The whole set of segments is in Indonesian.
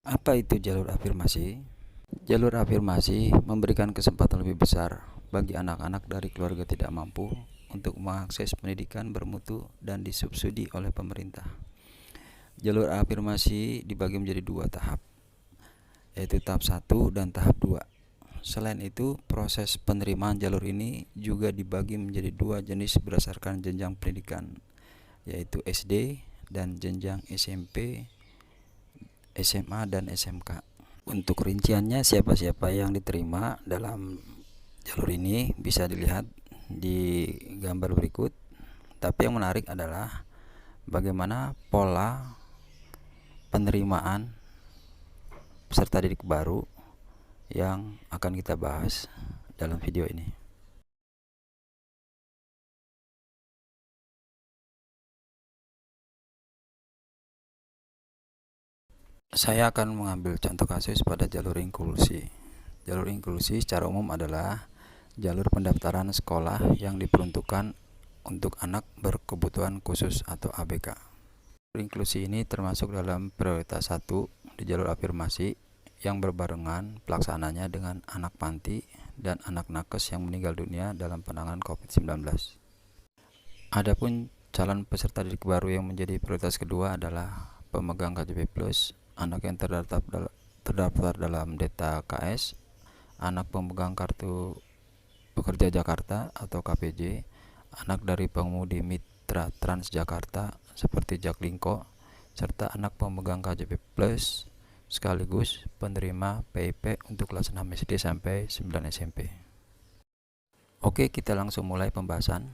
Apa itu jalur afirmasi? Jalur afirmasi memberikan kesempatan lebih besar bagi anak-anak dari keluarga tidak mampu untuk mengakses pendidikan bermutu dan disubsidi oleh pemerintah. Jalur afirmasi dibagi menjadi dua tahap, yaitu tahap 1 dan tahap 2. Selain itu, proses penerimaan jalur ini juga dibagi menjadi dua jenis berdasarkan jenjang pendidikan, yaitu SD dan jenjang SMP, SMA, dan SMK. Untuk rinciannya siapa-siapa yang diterima dalam jalur ini bisa dilihat di gambar berikut. Tapi yang menarik adalah bagaimana pola penerimaan peserta didik baru yang akan kita bahas dalam video ini. Saya akan mengambil contoh kasus pada jalur inklusi. Jalur inklusi secara umum adalah jalur pendaftaran sekolah yang diperuntukkan untuk anak berkebutuhan khusus atau ABK. Jalur inklusi ini termasuk dalam prioritas 1 di jalur afirmasi yang berbarengan pelaksananya dengan anak panti dan anak nakes yang meninggal dunia dalam penanganan COVID-19. Adapun calon peserta didik baru yang menjadi prioritas kedua adalah pemegang KJP Plus, anak yang terdaftar dalam Data KS, anak pemegang Kartu Pekerja Jakarta atau KPJ, anak dari pengemudi mitra Transjakarta seperti Jaklingko, serta anak pemegang KJP Plus sekaligus penerima PIP untuk kelas 6 SD sampai 9 SMP. Oke, kita langsung mulai pembahasan.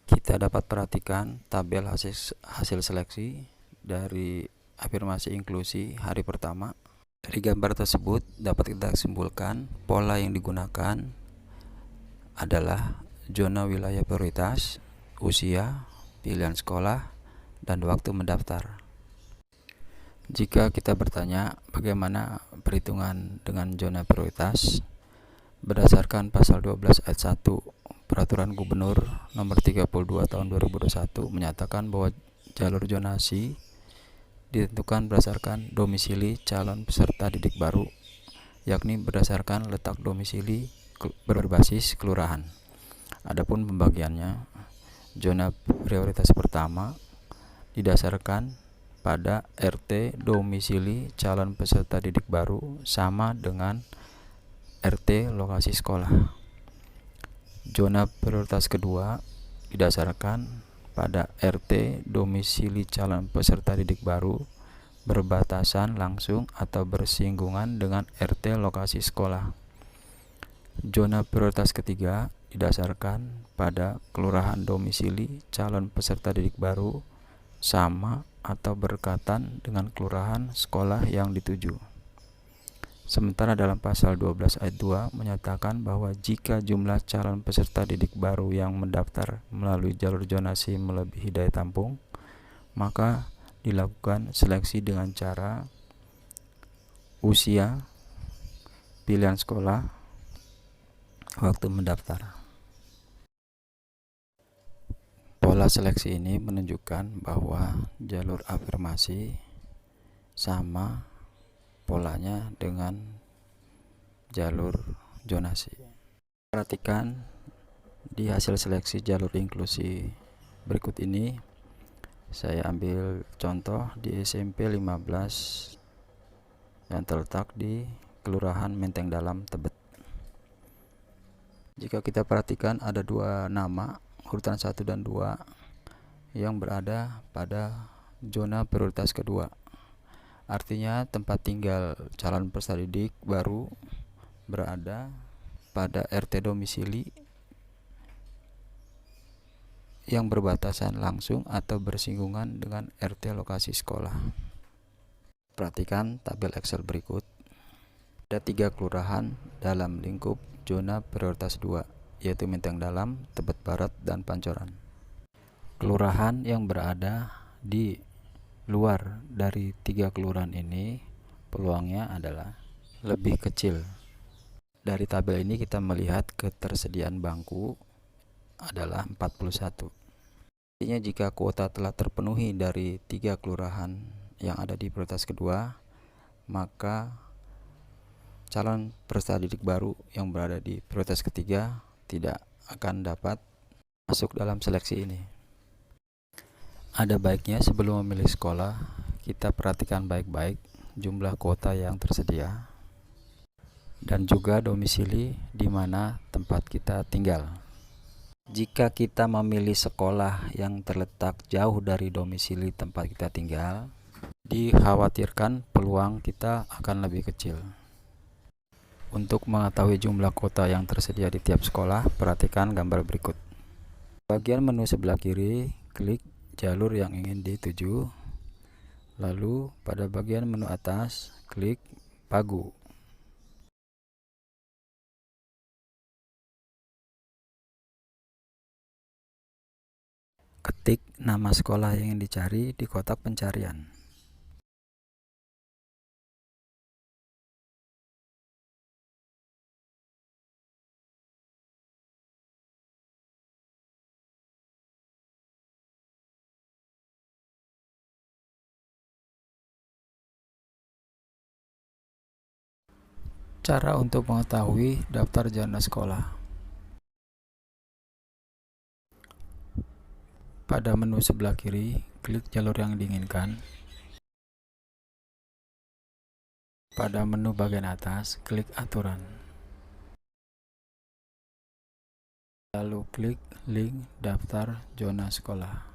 Kita dapat perhatikan tabel hasil seleksi dari afirmasi inklusi hari pertama. Dari gambar tersebut dapat kita simpulkan pola yang digunakan adalah zona wilayah prioritas, usia, pilihan sekolah, dan waktu mendaftar. Jika kita bertanya bagaimana perhitungan dengan zona prioritas, berdasarkan pasal 12 ayat 1 Peraturan Gubernur Nomor 32 Tahun 2021 menyatakan bahwa jalur zonasi ditentukan berdasarkan domisili calon peserta didik baru, yakni berdasarkan letak domisili berbasis kelurahan. Adapun pembagiannya, zona prioritas pertama didasarkan pada RT domisili calon peserta didik baru sama dengan RT lokasi sekolah. Zona prioritas kedua didasarkan pada RT domisili calon peserta didik baru berbatasan langsung atau bersinggungan dengan RT lokasi sekolah. Zona prioritas ketiga didasarkan pada kelurahan domisili calon peserta didik baru sama atau berdekatan dengan kelurahan sekolah yang dituju. Sementara dalam pasal 12 ayat 2 menyatakan bahwa jika jumlah calon peserta didik baru yang mendaftar melalui jalur zonasi melebihi daya tampung, maka dilakukan seleksi dengan cara usia, pilihan sekolah, waktu mendaftar. Pola seleksi ini menunjukkan bahwa jalur afirmasi sama polanya dengan jalur zonasi. Perhatikan di hasil seleksi jalur inklusi berikut ini. Saya ambil contoh di SMP 15 yang terletak di Kelurahan Menteng Dalam, Tebet. Jika kita perhatikan ada dua nama, urutan 1 dan 2 yang berada pada zona prioritas kedua. Artinya tempat tinggal calon peserta didik baru berada pada RT domisili yang berbatasan langsung atau bersinggungan dengan RT lokasi sekolah. Perhatikan tabel Excel berikut. Ada 3 kelurahan dalam lingkup zona prioritas 2, yaitu Menteng Dalam, Tebet Barat, dan Pancoran. Kelurahan yang berada di luar dari 3 kelurahan ini peluangnya adalah lebih kecil. Dari tabel ini kita melihat ketersediaan bangku adalah 41. Artinya jika kuota telah terpenuhi dari 3 kelurahan yang ada di prioritas kedua, maka calon peserta didik baru yang berada di prioritas ketiga tidak akan dapat masuk dalam seleksi ini. Ada baiknya sebelum memilih sekolah, kita perhatikan baik-baik jumlah kuota yang tersedia dan juga domisili di mana tempat kita tinggal. Jika kita memilih sekolah yang terletak jauh dari domisili tempat kita tinggal, dikhawatirkan peluang kita akan lebih kecil. Untuk mengetahui jumlah kuota yang tersedia di tiap sekolah, perhatikan gambar berikut. Bagian menu sebelah kiri, klik jalur yang ingin dituju. Lalu pada bagian menu atas, klik Pagu. Ketik nama sekolah yang ingin dicari di kotak pencarian. Cara untuk mengetahui daftar zona sekolah. Pada menu sebelah kiri, klik jalur yang diinginkan. Pada menu bagian atas, klik aturan. Lalu klik link daftar zona sekolah.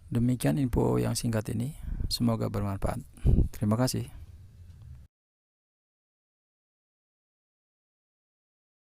Demikian info yang singkat ini, semoga bermanfaat. Terima kasih.